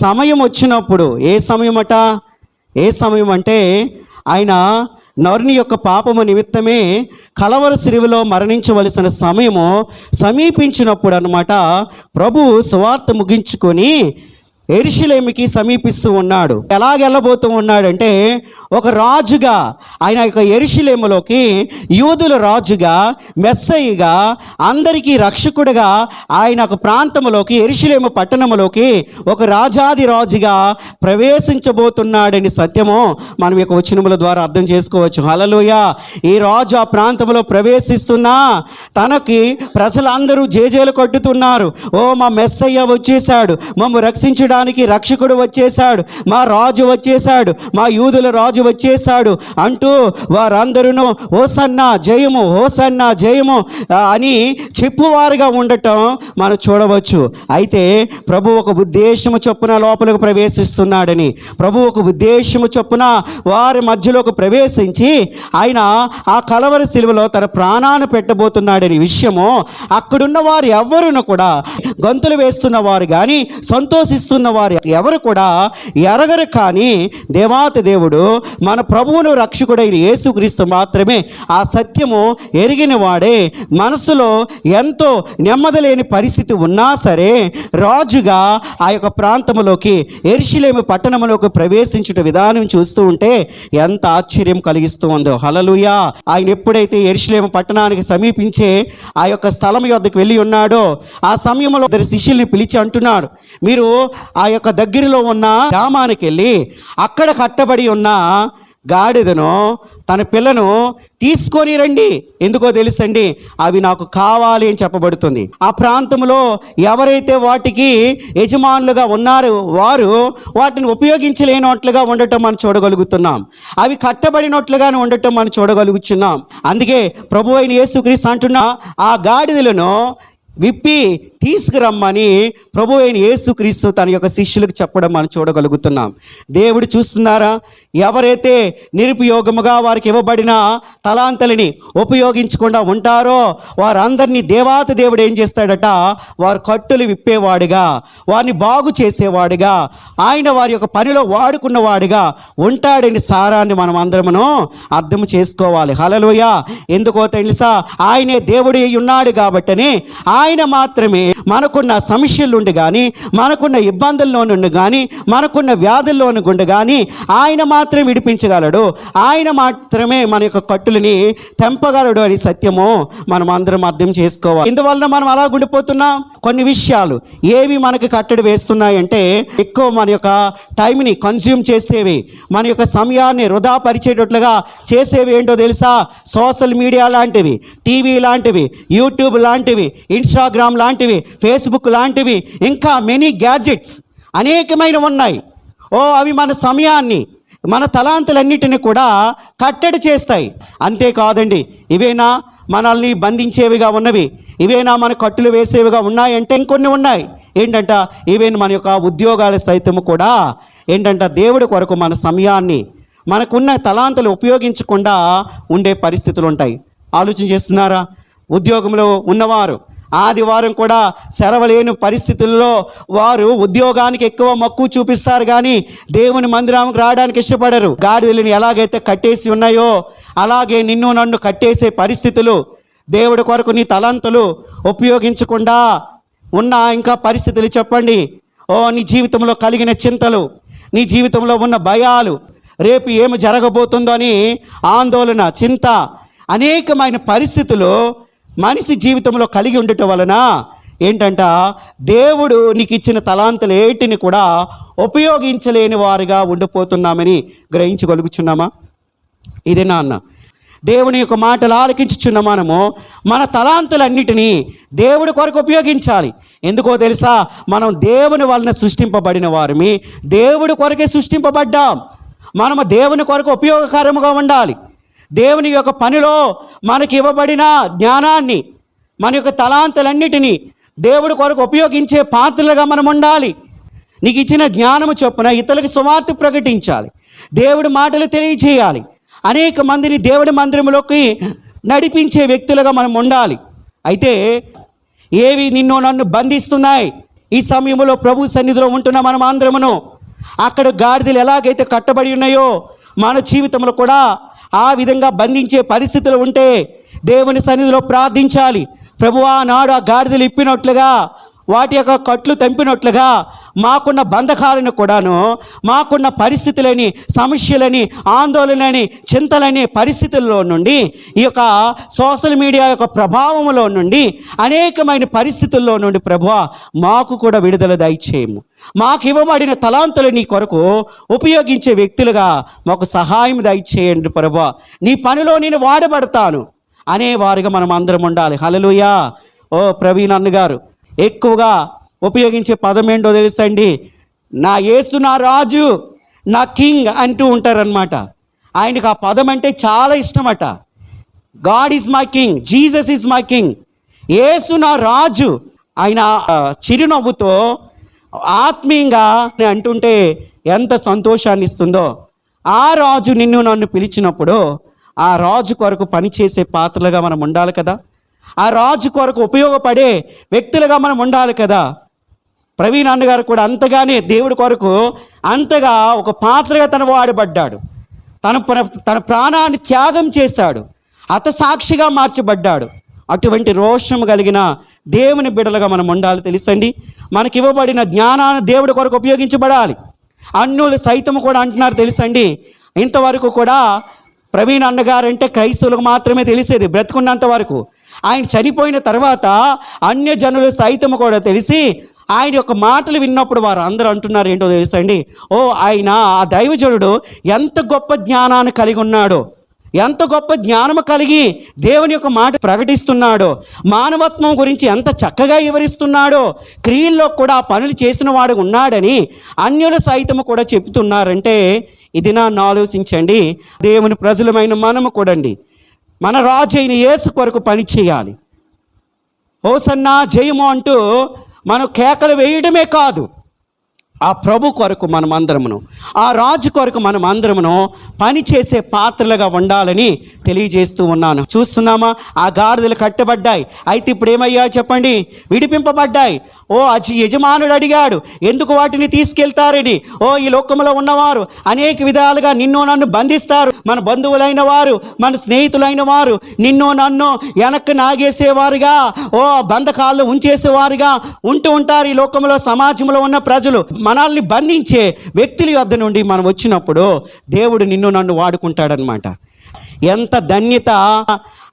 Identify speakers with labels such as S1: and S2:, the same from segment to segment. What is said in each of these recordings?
S1: సమయం వచ్చినప్పుడు, ఏ సమయం అంటే ఆయన నరుని యొక్క పాపము నిమిత్తమే కలవర శిలువలో మరణించవలసిన సమయము సమీపించినప్పుడు అన్నమాట. ప్రభు సువార్త ముగించుకొని యెరూషలేముకి సమీపిస్తూ ఉన్నాడు. ఎలాగెళ్ళబోతూ ఉన్నాడంటే, ఒక రాజుగా ఆయన యొక్క యెరూషలేములోకి యూదుల రాజుగా, మెస్సయ్యగా, అందరికీ రక్షకుడిగా ఆయన ఒక ప్రాంతంలోకి, యెరూషలేము పట్టణంలోకి ఒక రాజాది రాజుగా ప్రవేశించబోతున్నాడని సత్యము మనం యొక్క వచనముల ద్వారా అర్థం చేసుకోవచ్చు. హల్లెలూయా. ఈ రాజు ఆ ప్రాంతంలో ప్రవేశిస్తున్నా తనకి ప్రజలందరూ జేజేలు కట్టుతున్నారు. ఓ, మా మెస్సయ్య వచ్చేసాడు, మమ్ము రక్షించడానికి రక్షకుడు వచ్చేసాడు, మా రాజు వచ్చేసాడు, మా యూదుల రాజు వచ్చేసాడు అంటూ వారందరూ హోసన్నా జయము, హోసన్నా జయము అని చెప్పువారుగా ఉండటం మనం చూడవచ్చు. అయితే ప్రభు ఒక ఉద్దేశము చొప్పున లోపలికి ప్రవేశిస్తున్నాడని, ప్రభు ఒక ఉద్దేశము చొప్పున వారి మధ్యలోకి ప్రవేశించి ఆయన ఆ కలవరి శిలువలో తన ప్రాణాన్ని పెట్టబోతున్నాడని విషయము అక్కడున్న వారు ఎవరును కూడా, గంతులు వేస్తున్న వారు కానీ, సంతోషిస్తున్న వారు ఎవరు కూడా ఎరగరు. కానీ దేవాతి దేవుడు, మన ప్రభువును రక్షకుడైన యేసుక్రీస్తు మాత్రమే ఆ సత్యము ఎరిగిన వాడే. మనసులో ఎంతో నెమ్మదిలేని పరిస్థితి ఉన్నా సరే రాజుగా ఆ యొక్క ప్రాంతంలోకి, యెరూషలేము పట్టణంలోకి ప్రవేశించుట విధానం చూస్తూ ఉంటే ఎంత ఆశ్చర్యం కలిగిస్తూ ఉందో. హల్లెలూయా. ఆయన ఎప్పుడైతే యెరూషలేము పట్టణానికి సమీపించే ఆ యొక్క స్థలం యొద్దకు వెళ్ళి ఉన్నాడో, ఆ సమయంలో ఇద్దరు శిష్యుల్ని పిలిచి అంటున్నాడు, మీరు ఆ యొక్క దగ్గరలో ఉన్న గ్రామానికి వెళ్ళి అక్కడ కట్టబడి ఉన్న గాడిదను, తన పిల్లను తీసుకొని రండి. ఎందుకో తెలుసండి, అవి నాకు కావాలి అని చెప్పబడుతుంది. ఆ ప్రాంతంలో ఎవరైతే వాటికి యజమానులుగా ఉన్నారో వారు వాటిని ఉపయోగించలేనట్లుగా ఉండటం మనం చూడగలుగుతున్నాం. అవి కట్టబడినట్లుగానే ఉండటం మనం చూడగలుగుతున్నాం. అందుకే ప్రభు అయిన యేసుక్రీస్తు అంటున్నా, ఆ గాడిదలను విప్పి తీసుకురమ్మని ప్రభు అయిన యేసుక్రీస్తు తన యొక్క శిష్యులకు చెప్పడం మనం చూడగలుగుతున్నాం. దేవుడు చూస్తున్నారా, ఎవరైతే నిరుపయోగముగా వారికి ఇవ్వబడిన తలాంతలని ఉపయోగించకుండా ఉంటారో వారందరినీ దేవాతి దేవుడు ఏం చేస్తాడట, వారు కట్టులు విప్పేవాడిగా, వారిని బాగు చేసేవాడిగా, ఆయన వారి యొక్క పనిలో వాడుకున్నవాడిగా ఉంటాడని సారాన్ని మనం అందరమును అర్థం చేసుకోవాలి. హల్లెలూయా. ఎందుకో తెలుసా, ఆయనే దేవుడు అయి ఉన్నాడు కాబట్టని ఆయన మాత్రమే మనకున్న సమస్యల నుండి కానీ, మనకున్న ఇబ్బందుల్లో నుండి కానీ, మనకున్న వ్యాధుల్లో నుండి కానీ ఆయన మాత్రమే విడిపించగలడు. ఆయన మాత్రమే మన యొక్క కట్టులని తెంపగలడు అని సత్యము మనం అందరం అర్థం చేసుకోవాలి. ఇందువలన మనం అలా ఉండిపోతున్నాం. కొన్ని విషయాలు ఏవి మనకి కట్టడి వేస్తున్నాయంటే, ఎక్కువ మన యొక్క టైంని కన్జ్యూమ్ చేసేవి, మన యొక్క సమయాన్ని వృధా పరిచేటట్లుగా చేసేవి ఏంటో తెలుసా? సోషల్ మీడియా లాంటివి, టీవీ లాంటివి, యూట్యూబ్ లాంటివి, ఇన్స్టాగ్రామ్ లాంటివి, ఫేస్బుక్ లాంటివి, ఇంకా మెనీ గ్యాడ్జెట్స్ అనేకమైన ఉన్నాయి. అవి మన సమయాన్ని, మన తలాంతులన్నిటిని కూడా కట్టడి చేస్తాయి. అంతేకాదండి, ఇవేనా మనల్ని బంధించేవిగా ఉన్నవి, ఇవేనా మన కట్టులు వేసేవిగా ఉన్నాయంటే ఇంకొన్ని ఉన్నాయి. ఏంటంట, ఈవెన్ మన యొక్క ఉద్యోగాల సైతము కూడా ఏంటంట, దేవుడి కొరకు మన సమయాన్ని, మనకున్న తలాంతులు ఉపయోగించకుండా ఉండే పరిస్థితులు ఉంటాయి. ఆలోచన చేస్తున్నారా? ఉద్యోగంలో ఉన్నవారు ఆదివారం కూడా సెలవు లేని పరిస్థితుల్లో వారు ఉద్యోగానికి ఎక్కువ మక్కువ చూపిస్తారు కానీ దేవుని మందిరానికి రావడానికి ఇష్టపడరు. గాడిదలను ఎలాగైతే కట్టేసి ఉన్నాయో అలాగే నిన్ను నన్ను కట్టేసే పరిస్థితులు, దేవుడి కొరకు నీ తలంతులు ఉపయోగించకుండా ఉన్న ఇంకా పరిస్థితులు చెప్పండి. నీ జీవితంలో కలిగిన చింతలు, నీ జీవితంలో ఉన్న భయాలు, రేపు ఏమి జరగబోతుందో అని ఆందోళన, చింత, అనేకమైన పరిస్థితులు మనిషి జీవితంలో కలిగి ఉండటం వలన ఏంటంట, దేవుడు నీకు ఇచ్చిన తలాంతులు ఏటిని కూడా ఉపయోగించలేని వారుగా ఉండిపోతున్నామని గ్రహించగలుగుచున్నామా? ఇదేనా అన్న? దేవుని యొక్క మాటలు ఆలకించుచున్న మనము మన తలాంతులన్నిటినీ దేవుడి కొరకు ఉపయోగించాలి. ఎందుకో తెలుసా, మనం దేవుని వలన సృష్టింపబడిన వారిమి, దేవుడి కొరకే సృష్టింపబడ్డాం. మనము దేవుని కొరకు ఉపయోగకరముగా ఉండాలి. దేవుని యొక్క పనిలో మనకి ఇవ్వబడిన జ్ఞానాన్ని, మన యొక్క తలాంతులన్నిటినీ దేవుడి కొరకు ఉపయోగించే పాత్రలుగా మనం ఉండాలి. నీకు ఇచ్చిన జ్ఞానము చొప్పున ఇతరులకు సువార్త ప్రకటించాలి, దేవుడి మాటలు తెలియచేయాలి, అనేక మందిని దేవుడి మందిరంలోకి నడిపించే వ్యక్తులుగా మనం ఉండాలి. అయితే ఏవి నిన్ను నన్ను బంధిస్తున్నాయి, ఈ సమయంలో ప్రభు సన్నిధిలో ఉంటున్న మనం అందరమును అక్కడ గాడిదలు ఎలాగైతే కట్టబడి ఉన్నాయో మన జీవితంలో కూడా ఆ విధంగా బంధించే పరిస్థితులు ఉంటే దేవుని సన్నిధిలో ప్రార్థించాలి. ప్రభువా, నాడు ఆ గాడిదలు ఇప్పినట్లుగా, వాటి యొక్క కట్లు తెంపినట్లుగా మాకున్న బంధకాలను కూడాను, మాకున్న పరిస్థితులని, సమస్యలని, ఆందోళనని, చింతలని పరిస్థితుల్లో నుండి, ఈ యొక్క సోషల్ మీడియా యొక్క ప్రభావంలో నుండి, అనేకమైన పరిస్థితుల్లో నుండి ప్రభువా మాకు కూడా విడుదల దయచేయము. మాకు ఇవ్వబడిన తలాంతులు నీ కొరకు ఉపయోగించే వ్యక్తులుగా మాకు సహాయం దయచేయండి ప్రభువా. నీ పనిలో నేను వాడబడతాను అనేవారుగా మనం అందరం ఉండాలి. హల్లెలూయా. ఓ ప్రవీణ్ అన్నగారు ఎక్కువగా ఉపయోగించే పదం ఏంటో తెలుసండి? నా యేసు నా రాజు, నా కింగ్ అంటూ ఉంటారనమాట. ఆయనకు ఆ పదం అంటే చాలా ఇష్టమట. God is my king, Jesus is my king, యేసు నా రాజు. ఆయన చిరునవ్వుతో ఆత్మీయంగా అంటుంటే ఎంత సంతోషాన్ని ఇస్తుందో. ఆ రాజు నిన్ను నన్ను పిలిచినప్పుడు ఆ రాజు కొరకు పనిచేసే పాత్రలుగా మనం ఉండాలి కదా. ఆ రాజు కొరకు ఉపయోగపడే వ్యక్తులుగా మనం ఉండాలి కదా. ప్రవీణ్ అన్నగారు కూడా అంతగానే దేవుడి కొరకు అంతగా ఒక పాత్రగా తను వాడబడ్డాడు. తన ప్రాణాన్ని త్యాగం చేశాడు, హతసాక్షిగా మార్చబడ్డాడు. అటువంటి రోషం కలిగిన దేవుని బిడ్డలుగా మనం ఉండాలి. తెలుసండి, మనకి ఇవ్వబడిన జ్ఞానాన్ని దేవుడి కొరకు ఉపయోగించబడాలి. అన్యులు సైతం కూడా అంటున్నారు తెలుసండి. ఇంతవరకు కూడా ప్రవీణ్ అన్నగారంటే క్రైస్తవులకు మాత్రమే తెలిసేది బ్రతుకున్నంత వరకు. ఆయన చనిపోయిన తర్వాత అన్యజనులు సైతం కూడా తెలిసి ఆయన యొక్క మాటలు విన్నప్పుడు వారు అందరూ అంటున్నారు ఏంటో తెలుసండి, ఓ ఆయన ఆ దైవజనుడు ఎంత గొప్ప జ్ఞానాన్ని కలిగి ఉన్నాడో, ఎంత గొప్ప జ్ఞానము కలిగి దేవుని యొక్క మాట ప్రకటిస్తున్నాడో, మానవత్వం గురించి ఎంత చక్కగా వివరిస్తున్నాడో, క్రియల్లో కూడా ఆ పనులు చేసిన వాడు ఉన్నాడని అన్యులు సైతము కూడా చెప్తున్నారంటే ఇది నన్ను ఆలోచించండి. దేవుని ప్రజలమైన మనము కూడండి మన రాజు అయిన యేసు కొరకు పని చేయాలి. హోసన్నా జయము అంటూ మనం కేకలు వేయడమే కాదు, ఆ ప్రభు కొరకు మనం అందరమును, ఆ రాజు కొరకు మనం అందరమును పని చేసే పాత్రలుగా ఉండాలని తెలియజేస్తూ ఉన్నాను. చూస్తున్నామా, ఆ గాడిదలు కట్టబడ్డాయి. అయితే ఇప్పుడు ఏమయ్యా చెప్పండి? విడిపింపబడ్డాయి. ఓ యజమానుడు అడిగాడు ఎందుకు వాటిని తీసుకెళ్తారని. ఓ ఈ లోకంలో ఉన్నవారు అనేక విధాలుగా నిన్ను నన్ను బంధిస్తారు. మన బంధువులైన వారు, మన స్నేహితులైన వారు నిన్ను నన్ను వెనక్కి నాగేసేవారుగా, ఓ బంధకాల్లో ఉంచేసేవారుగా ఉంటూ ఉంటారు. ఈ లోకంలో సమాజంలో ఉన్న ప్రజలు మనల్ని బంధించే వ్యక్తుల యొద్ద నుండి మనం వచ్చినప్పుడు దేవుడు నిన్ను నన్ను వాడుకుంటాడనమాట. ఎంత ధన్యత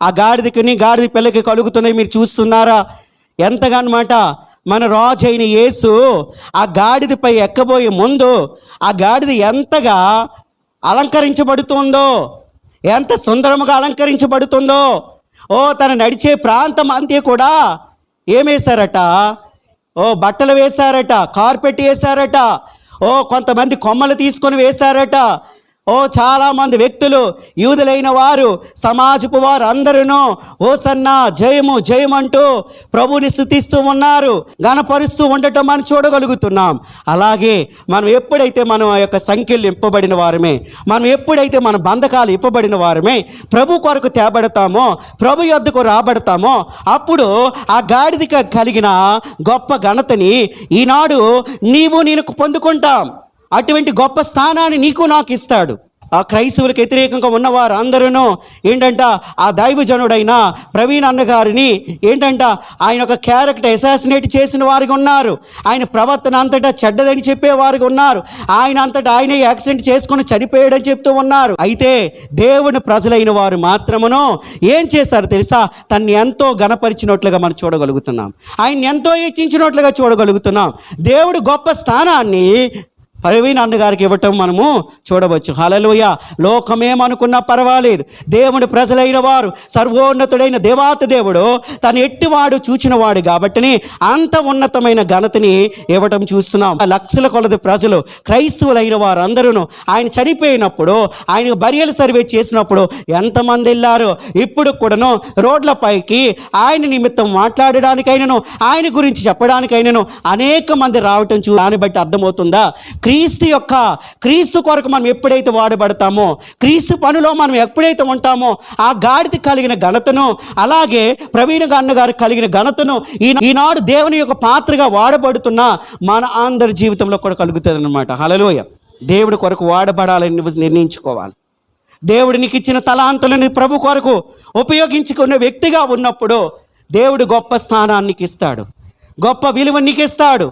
S1: ఆ గాడిద పిల్లకి కలుగుతున్నాయి మీరు చూస్తున్నారా? ఎంతగానమాట మన రాజు అయిన యేసు ఆ గాడిదపై ఎక్కబోయే ముందు ఆ గాడిద ఎంతగా అలంకరించబడుతుందో, ఎంత సుందరముగా అలంకరించబడుతుందో. ఓ తను నడిచే ప్రాంతం అంతే కూడా ఏమేశారట? ఓ బట్టలు వేశారట, కార్పెట్ వేశారట, ఓ కొంతమంది కొమ్మలు తీసుకొని వేశారట. ఓ చాలామంది వ్యక్తులు, యూదులైన వారు, సమాజపు వారు అందరూ హోసన్నా జయము జయమంటూ ప్రభుని స్తుతిస్తూ ఉన్నారు, గణపరుస్తూ ఉండటం మనం చూడగలుగుతున్నాం. అలాగే మనం ఎప్పుడైతే మనం ఆ యొక్క సంఖ్యలు ఇప్పబడిన వారమే, మనం ఎప్పుడైతే మన బంధకాలు ఇప్పబడిన వారమే ప్రభు కొరకు తేబడతామో, ప్రభు యొద్దకు రాబడతామో, అప్పుడు ఆ గాడిదకి కలిగిన గొప్ప ఘనతని ఈనాడు నేను పొందుకుంటాం. అటువంటి గొప్ప స్థానాన్ని నీకు నాకు ఇస్తాడు. ఆ క్రైస్తవులకు వ్యతిరేకంగా ఉన్నవారు అందరూ ఏంటంట ఆ దైవజనుడైన ప్రవీణ్ అన్నగారిని ఏంటంట ఆయన ఒక క్యారెక్టర్ అసాసినేట్ చేసిన వారికి ఉన్నారు. ఆయన ప్రవర్తన అంతటా చెడ్డదని చెప్పేవారికి ఉన్నారు. ఆయన అంతటా ఆయనే యాక్సిడెంట్ చేసుకొని చనిపోయాడని చెప్తూ ఉన్నారు. అయితే దేవుని ప్రజలైన వారు మాత్రమును ఏం చేశారు తెలుసా? తన్ని ఎంతో ఘనపరిచినట్లుగా మనం చూడగలుగుతున్నాం, ఆయన ఎంతో హెచ్చించినట్లుగా చూడగలుగుతున్నాం. దేవుడు గొప్ప స్థానాన్ని ప్రవీణ్ అన్నగారికి ఇవ్వటం మనము చూడవచ్చు. హల్లెలూయా. లోకమేమనుకున్నా పర్వాలేదు, దేవుని ప్రజలైన వారు సర్వోన్నతుడైన దేవాతి దేవుడు తను ఎట్టివాడు చూచినవాడు కాబట్టి అంత ఉన్నతమైన ఘనతని ఇవ్వటం చూస్తున్నాం. లక్షల కొలది ప్రజలు, క్రైస్తవులైన వారు అందరూ ఆయన చనిపోయినప్పుడు, ఆయన బరియల్ సర్వే చేసినప్పుడు ఎంతమంది వెళ్ళారో. ఇప్పుడు కూడాను రోడ్లపైకి ఆయన నిమిత్తం మాట్లాడడానికైనను, ఆయన గురించి చెప్పడానికైనను అనేక మంది రావటం దాన్ని బట్టి అర్థమవుతుందా క్రీస్తు కొరకు మనం ఎప్పుడైతే వాడబడతామో, క్రీస్తు పనిలో మనం ఎప్పుడైతే ఉంటామో, ఆ గాడిద కలిగిన ఘనతను, అలాగే ప్రవీణ అన్నగారు కలిగిన ఘనతను ఈనాడు దేవుని యొక్క పాత్రగా వాడబడుతున్న మన అందరి జీవితంలో కూడా కలుగుతుంది అన్నమాట. హల్లెలూయా. దేవుడి కొరకు వాడబడాలని నువ్వు నిర్ణయించుకోవాలి. దేవుడు నీకు ఇచ్చిన తలాంతులని ప్రభు కొరకు ఉపయోగించుకునే వ్యక్తిగా ఉన్నప్పుడు దేవుడు గొప్ప స్థానాన్ని నీకు ఇస్తాడు, గొప్ప విలువ నీకు ఇస్తాడు.